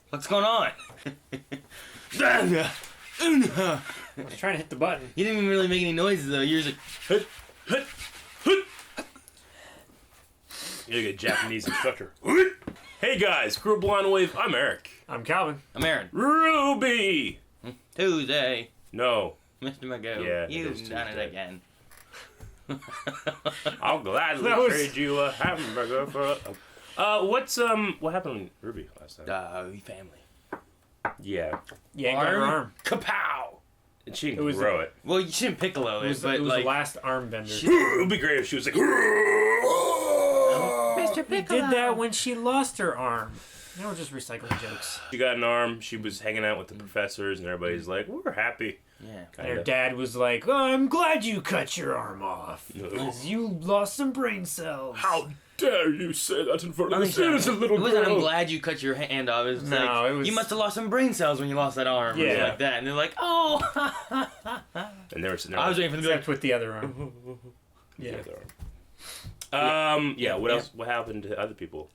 What's going on? I was trying to hit the button. You didn't even really make any noises though. You're just like, hut, hut, hut. You're like a Japanese instructor. Hey guys, Crew Blind Wave. I'm Eric. I'm Calvin. I'm Aaron. Ruby. Tuesday. No. Mr. Magoo. Yeah, it You've is done it Tuesday. again. I'll gladly That was- trade you a hamburger for a... what happened with Ruby last time? Family. Yeah. Yanked on her arm. Kapow! And she It didn't was- grow it. Well, you shouldn't piccolo It was, but it was like the last arm bender. It would be great if she was like... Mr. We did that when she lost her arm. Now we're just recycling jokes. She got an arm, she was hanging out with the professors, and everybody's like, we're happy. Yeah. And her Kinda. dad was like, "Oh, I'm glad you cut your arm off. Because you lost some brain cells." How dare you say that in front of I this think so. innocent little It wasn't, girl? I'm glad you cut your hand off. It was No, like, it was- you must have lost some brain cells when you lost that arm. Or Yeah. something like that. And they're like, oh. And they were sitting there I was like, waiting for them to be like, Except with the other arm. the Yeah. other arm. Yeah, what Yeah. else? What happened to other people?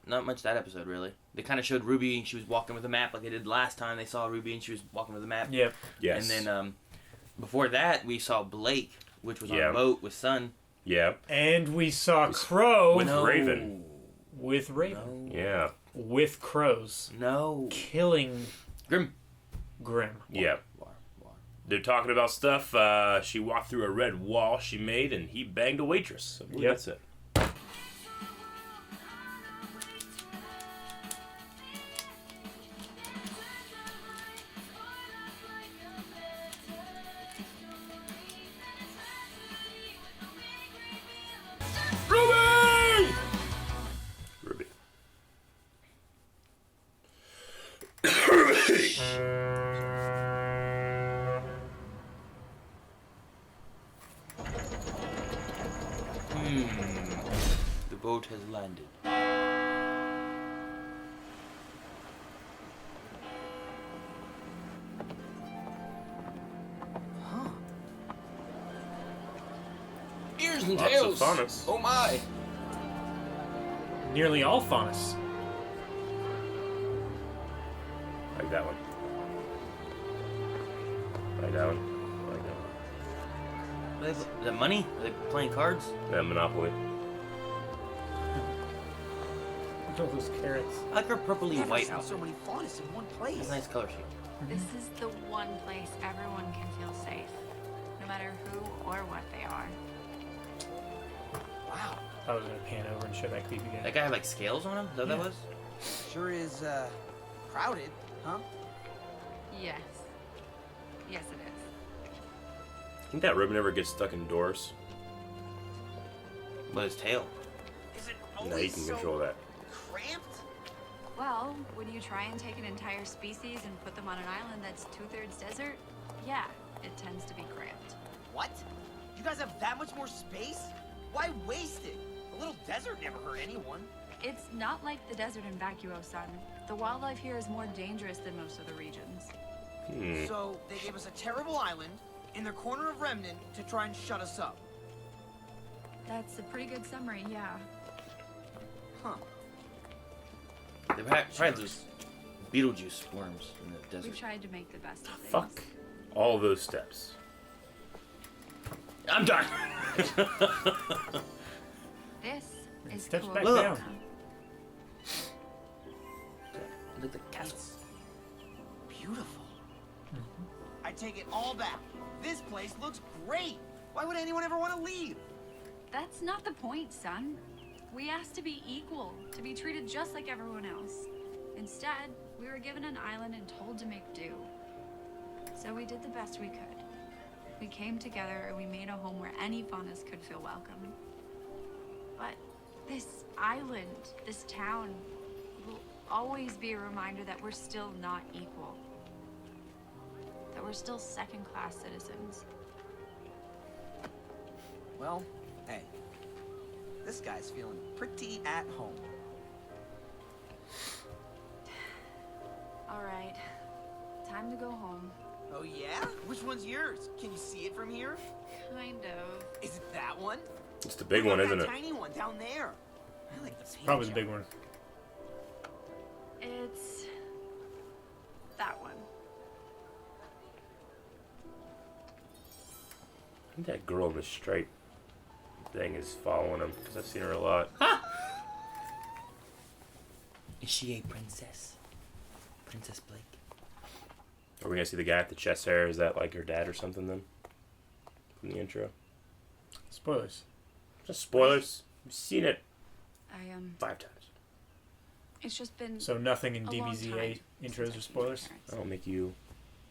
not much that episode, really. They kind of showed Ruby, she was walking with a map like they did last time. They saw Ruby and she was walking with a map. Yep. Yes. And then, before that, we saw Blake, which was on Yeah. a boat with Sun. Yeah. And we saw Crow With Raven. with Raven. Yeah. With crows. No. Killing Grim. Grim. Yeah. War. They're talking about stuff. She walked through a red wall she made, and he banged a waitress. I believe Yep. That's it. Ruby! Ruby. The boat has landed. Ears and Lots tails. of funness. Oh my. Nearly all Faunus. Like that one. Like that one. Like that one. Is that money? Are they playing cards? That Monopoly. Look at all those carrots. I like her purpley Never white seen outfit. so many faunus in one place. That's a nice color scheme. This is the one place everyone can feel safe, no matter who or what they are. Wow, I was gonna pan over and show that creepy guy. That guy had like scales on him? Is that what that was? sure is crowded, huh? Yes. Yes, it is. Think that ribbon ever gets stuck in doors? With his tail. Is it No, you always can so control that. cramped? Well, when you try and take an entire species and put them on an island that's 2/3 desert, yeah, it tends to be cramped. What? You guys have that much more space? Why waste it? A little desert never hurt anyone. It's not like the desert in Vacuo, son. The wildlife here is more dangerous than most other regions. So they gave us a terrible island in the corner of Remnant to try and shut us up. That's a pretty good summary, yeah. Huh. They've tried those Beetlejuice worms in the We've desert. tried to make the best of things. Fuck all those steps. I'm done! This is steps cool. back Look. down. Look at the castle. It's beautiful. I take it all back. This place looks great. Why would anyone ever want to leave? That's not the point, son. We asked to be equal, to be treated just like everyone else. Instead, we were given an island and told to make do. So we did the best we could. We came together and we made a home where any faunus could feel welcome. But this island, this town, will always be a reminder that we're still not equal. That we're still second-class citizens. Well, hey, this guy's feeling pretty at home. All right, time to go home. Oh yeah? Which one's yours? Can you see it from here? Kind of. Is it that one? It's the big What one, about isn't that it? tiny one down there. I like the paint Probably the job. big one. It's That one. I think that girl in the stripe thing is following him because I've seen her a lot. Is she a princess? Princess Blake? Are we gonna see the guy with the chest hair? Is that like her dad or something then? From the intro. Spoilers. Just spoilers. We've seen it I 5 times. It's just been So nothing in a long DBZ time since intros I've or seen spoilers? your parents. I don't make you.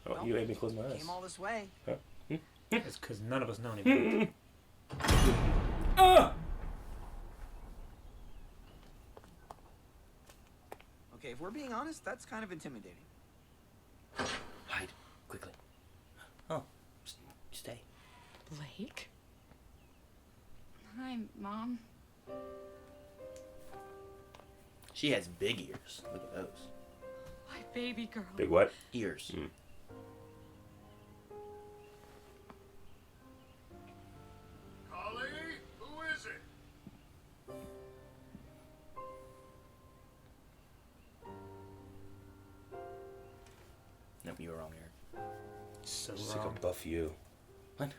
Oh, Well, you made me close my eyes. Came all this way. It's because none of us know anymore. Okay, if we're being honest, that's kind of intimidating. Hide. Quickly. Oh. Stay. Blake? Hi, Mom. She has big ears. Look at those. My baby girl. Big what? Ears. Collie, who is it? Nope, you were wrong, Eric. So Just wrong. like a buff you. What?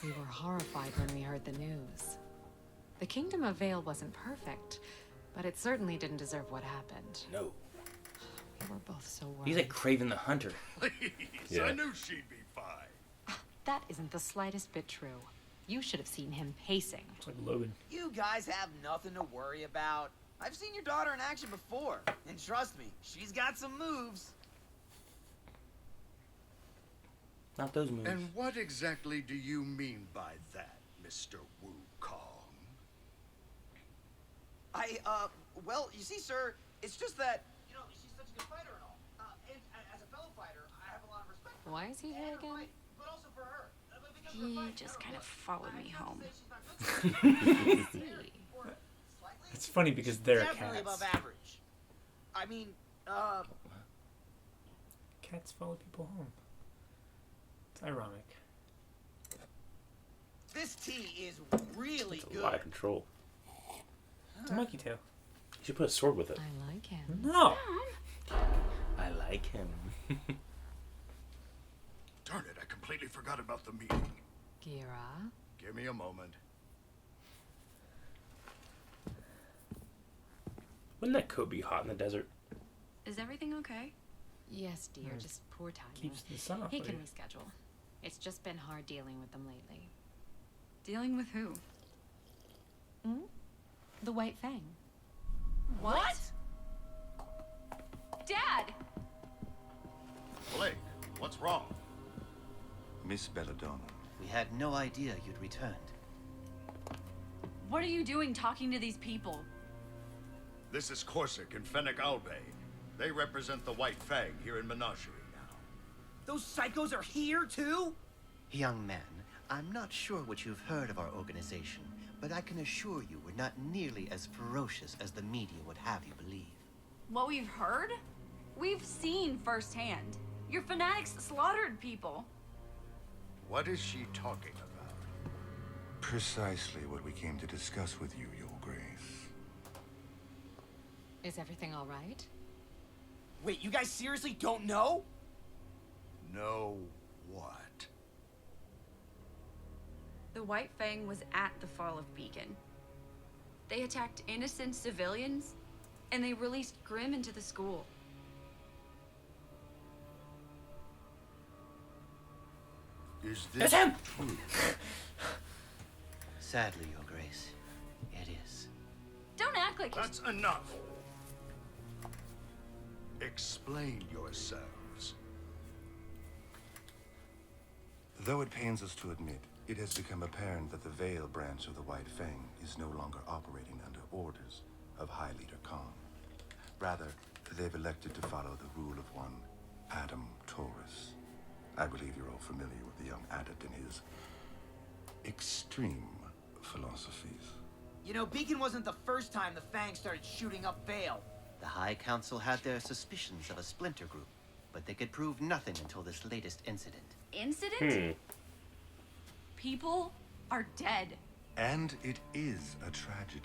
We were horrified when we heard the news. The Kingdom of Vale wasn't perfect, but it certainly didn't deserve what happened. No. We were both so worried. He's like Craven the Hunter. Please, Yeah. I knew she'd be fine. That isn't the slightest bit true. You should have seen him pacing. It's like Logan. You guys have nothing to worry about. I've seen your daughter in action before, and trust me, she's got some moves. Not those moves. And what exactly do you mean by that, Mr. Wukong? Well, you see, sir, it's just that, you know, she's such a good fighter and all. And as a fellow fighter, I have a lot of respect for her. Why is he here And her again? fight, but also for her. Because of her He fight, just no, kind of look, followed I'm me not home. to say she's not good, See. or slightly. It's funny because they're Definitely cats. above average. I mean, Cats follow people home. It's ironic. this tea is really It's a good. lot of control. It's a monkey tail. You should put a sword with it. I like him. No! I like him. Darn it, I completely forgot about the meeting. Gira? Give me a moment. Wouldn't that coat be hot in the desert? Is everything okay? Yes, dear, just poor timing. Keeps the sun off He of can you. reschedule. It's just been hard dealing with them lately. Dealing with who? The White Fang. What? Dad! Blake, what's wrong? Miss Belladonna. We had no idea you'd returned. What are you doing talking to these people? This is Corsic and Fennec Albe. They represent the White Fang here in Menagerie now. Those psychos are here too? Young man, I'm not sure what you've heard of our organization, but I can assure you we're not nearly as ferocious as the media would have you believe. What we've heard? We've seen firsthand. Your fanatics slaughtered people. What is she talking about? Precisely what we came to discuss with you, Your Grace. Is everything all right? Wait, you guys seriously don't know? No what? The White Fang was at the fall of Beacon. They attacked innocent civilians, and they released Grimm into the school. Is this him! true? Sadly, Your Grace, it is. Don't act like you're... That's enough. Explain yourselves. Though it pains us to admit, it has become apparent that the Vale branch of the White Fang is no longer operating under orders of High Leader Khan. Rather, they've elected to follow the rule of one Adam Taurus. I believe you're all familiar with the young adept and his extreme philosophies. You know, Beacon wasn't the first time the Fang started shooting up Vale. The High Council had their suspicions of a splinter group, but they could prove nothing until this latest incident. Incident? People are dead. And it is a tragedy.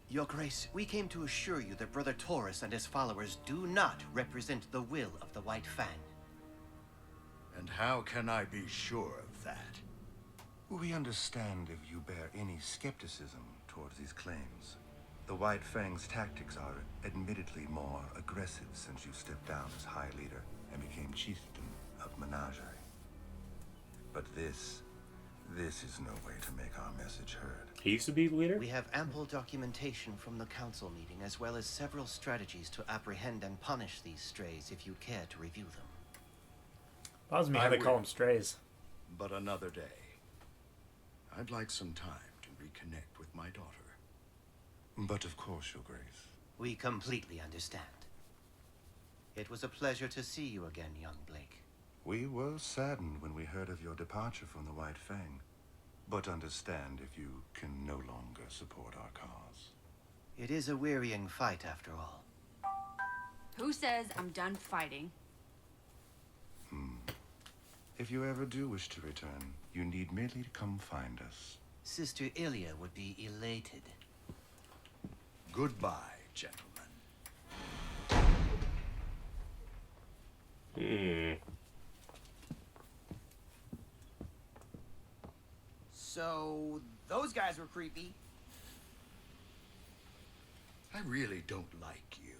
Your Grace, we came to assure you that Brother Taurus and his followers do not represent the will of the White Fang. And how can I be sure of that? We understand if you bear any skepticism towards these claims. The White Fang's tactics are admittedly more aggressive since you stepped down as High Leader and became Chieftain of Menagerie. But this is no way to make our message heard. He used to be the leader? We have ample documentation from the council meeting, as well as several strategies to apprehend and punish these strays if you care to review them. Bothers me how they call them strays. But another day. I'd like some time to reconnect with my daughter. But of course, Your Grace. We completely understand. It was a pleasure to see you again, young Blake. We were saddened when we heard of your departure from the White Fang, but understand if you can no longer support our cause. It is a wearying fight, after all. Who says I'm done fighting? If you ever do wish to return, you need merely to come find us. Sister Ilya would be elated. Goodbye, gentlemen. So, those guys were creepy. I really don't like you.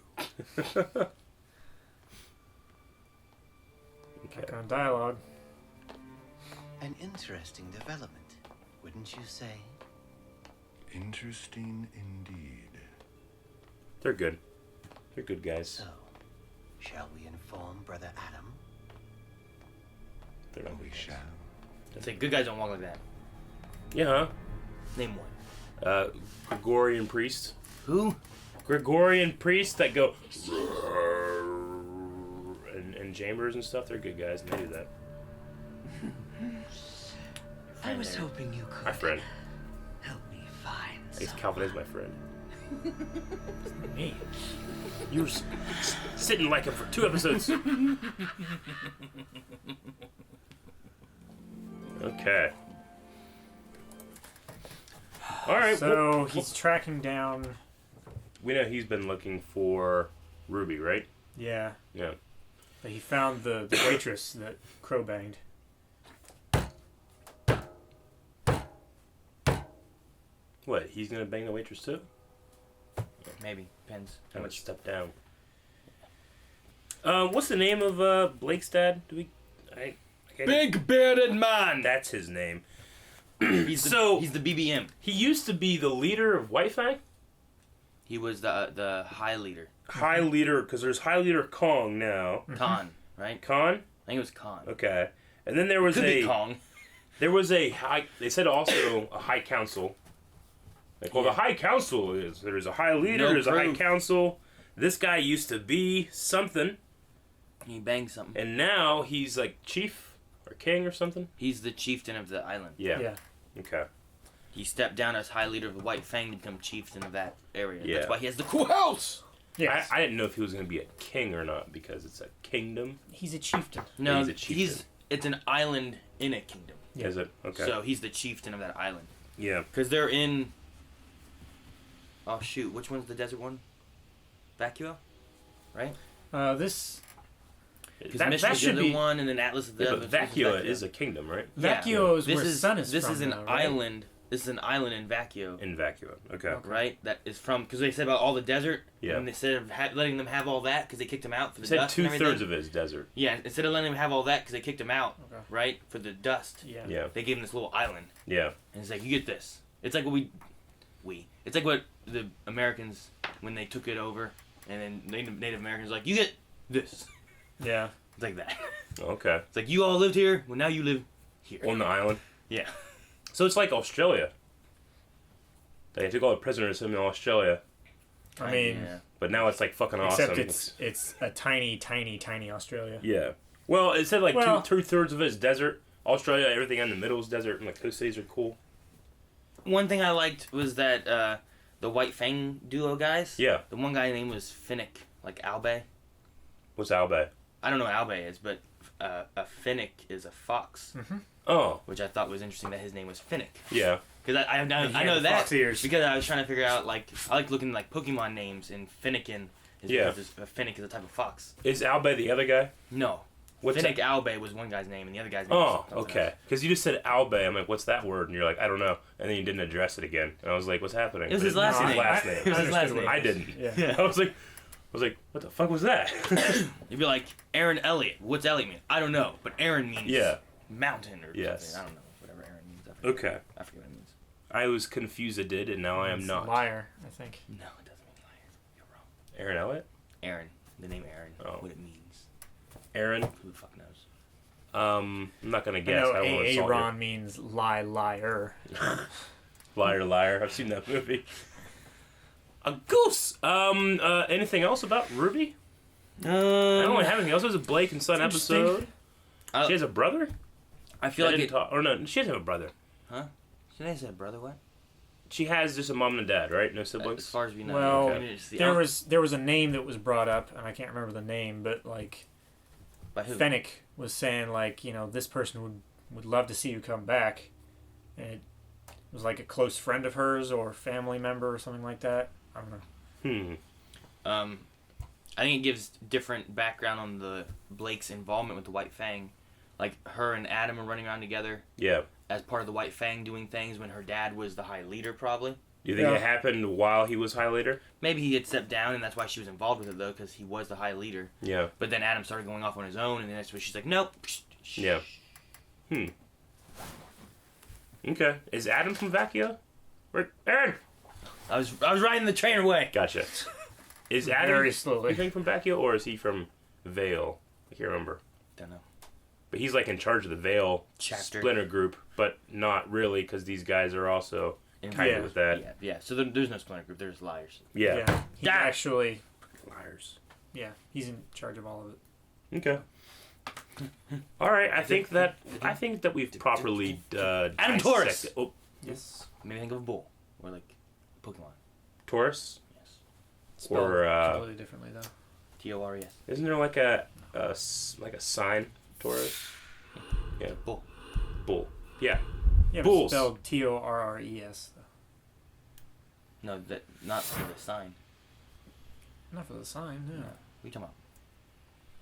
Back on dialogue. An interesting development, wouldn't you say? Interesting indeed. They're good. They're good guys. So, shall we inform Brother Adam? They're not We good shall. guys. I think good guys don't walk like that. Yeah, huh? Name one. Gregorian priest. Who? Gregorian priests that go and chambers and stuff. They're good guys and they do that. I was hoping you could My friend. help me find I guess Calvin is my friend. Me. You were sitting like him for 2 episodes. Okay. All right. So he's tracking down. We know he's been looking for Ruby, right? Yeah. Yeah. But he found the waitress that Crow banged. What? He's gonna bang the waitress too? Maybe. Depends. How much step down? What's the name of Blake's dad? Do we? I Big bearded man. That's his name. He's the BBM. He used to be the leader of White Fang? He was the high leader. High leader, because there's High Leader Kong now. Khan, right? Khan? I think it was Khan. Okay. And then there was Could be Kong. There was a high. They said also a high council. Like, well, Yeah. the high council is there's a high leader, No there's a high proof. council. This guy used to be something, He banged something. and now he's like chief or king or something. He's the chieftain of the island. Yeah. Okay. He stepped down as high leader of the White Fang to become chieftain of that area. Yeah. That's why he has the cool house. Yes. I didn't know if he was going to be a king or not because it's a kingdom. He's a chieftain. No, He's a chieftain. it's an island in a kingdom. Yeah. Is it? Okay. So he's the chieftain of that island. yeah. Because they're in... Oh, shoot. Which one's the desert one? Vacuo? Right? This Because That Mission is the should other be. one, and then Atlas is the Yeah, other. but Vacuo is a kingdom, right? Yeah. Vacuo is This where is Sun is This from. is an though, right? island. This is an island in Vacuo. In Vacuo. Okay. Right? That is from... Because they said about all the desert. Yeah. And instead of letting them have all that, because they kicked him out for the He said dust and 2/3 everything. of it is desert. Yeah, instead of letting him have all that, because they kicked him out, Okay. right? For the dust. Yeah. Yeah. They gave him this little island. Yeah. And it's like, you get this. It's like what it's like what the Americans, when they took it over, and then Native Americans like, you get this. Yeah. It's like that. Okay. It's like, you all lived here, well now you live here. On the island. Yeah. So it's like Australia. They took all the prisoners in Australia, I mean, yeah. but now it's like fucking except awesome. it's a tiny, tiny, tiny Australia. Yeah. Well, it said like Well- 2/3 of it is desert. Australia, everything in the middle is desert, and like those cities are cool. One thing I liked was that the White Fang duo guys. Yeah. The one guy's name was Finnick, like Albay. What's Albay? I don't know what Albay is, but a Finnick is a fox, Oh. which I thought was interesting that his name was Finnick. Yeah. Because I And he I had know the that fox ears. because I was trying to figure out like I like looking like Pokemon names and Finnegan is Yeah. because Finnick is a type of fox. Is Albay the other guy? No. What's Finnick that? Albay was one guy's name and the other guy's name Oh, was something okay. else. Because you just said Albay. I'm like, what's that word? And you're like, I don't know. And then you didn't address it again. And I was like, what's happening? It was But his last name. Last I- name. It was his last name. I didn't. Yeah. I was like, what the fuck was that? You'd be like, Aaron Elliott. What's Elliott mean? I don't know. But Aaron means Yeah. mountain or Yes. something. I don't know. Whatever Aaron means. I forget. Okay. I forget what it means. I was confused. It did, and now I am It's not. Liar, I think. No, it doesn't mean liar. You're wrong. Aaron Elliott? Aaron. The name Aaron. Oh. What it means. Aaron? Who the fuck knows? I'm not gonna I guess. know I don't want to insult Aaron means liar. you. Liar, liar. I've seen that movie. A goose. Anything else about Ruby? I don't really have anything else. It was a Blake and Son interesting. episode. She has a brother? I feel like didn't it. talk, or no, she doesn't have a brother. Huh? Should I say brother? What? She has just a mom and a dad, right? No siblings. As far as we know. Well, I mean, it's the- there was a name that was brought up, and I can't remember the name, but like By who? Fennec was saying, like, you know, this person would love to see you come back, and it was like a close friend of hers or family member or something like that. I don't know. I think it gives different background on the Blake's involvement with the White Fang. Like her and Adam are running around together Yeah. as part of the White Fang doing things when her dad was the High Leader probably. Do you think Yeah. it happened while he was High Leader? Maybe he had stepped down and that's why she was involved with it though because he was the High Leader. Yeah. But then Adam started going off on his own and then that's when she's like, nope. Yeah. Okay. Is Adam from Vacchio? Aaron! I was riding the train away. Gotcha. Is Adam Very slowly. you think from Vacchio or is he from Vale? I can't remember. Don't know. But he's like in charge of the Vale Chapter. splinter group, but not really because these guys are also kind Yeah. of with that. Yeah. So there's no splinter group. There's liars. Yeah. He's Damn. actually, Liars. yeah, he's in charge of all of it. Okay. All right. I think that we've properly Adam Taurus. dissected- Oh, Yes. Maybe think of a bull or like Pokemon. Taurus. Yes. Spelled Or, completely differently though. Tores. Isn't there like a sign Taurus? Yeah. Bull. Bull. Yeah. Yeah, but Bulls. spelled Torres. Though. No, that not for the sign. Not for the sign. No. What are you talking about?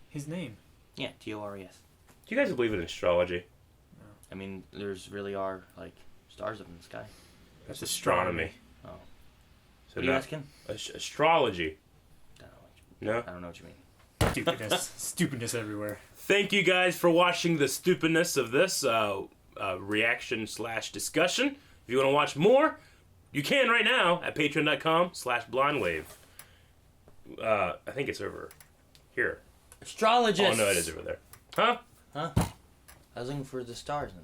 His name. Yeah, Tores. Do you guys believe in astrology? I mean, there's really are like stars up in the sky. That's astronomy. Oh. So What are you not- asking? Astrology. No. I don't know what you mean. Stupidness. Stupidness everywhere. Thank you guys for watching the stupidness of this reaction / discussion. If you want to watch more, you can right now at patreon.com/blindwave. I think it's over here. Astrologist. Oh no, it is over there. Huh? Huh? I was looking for the stars in the sky.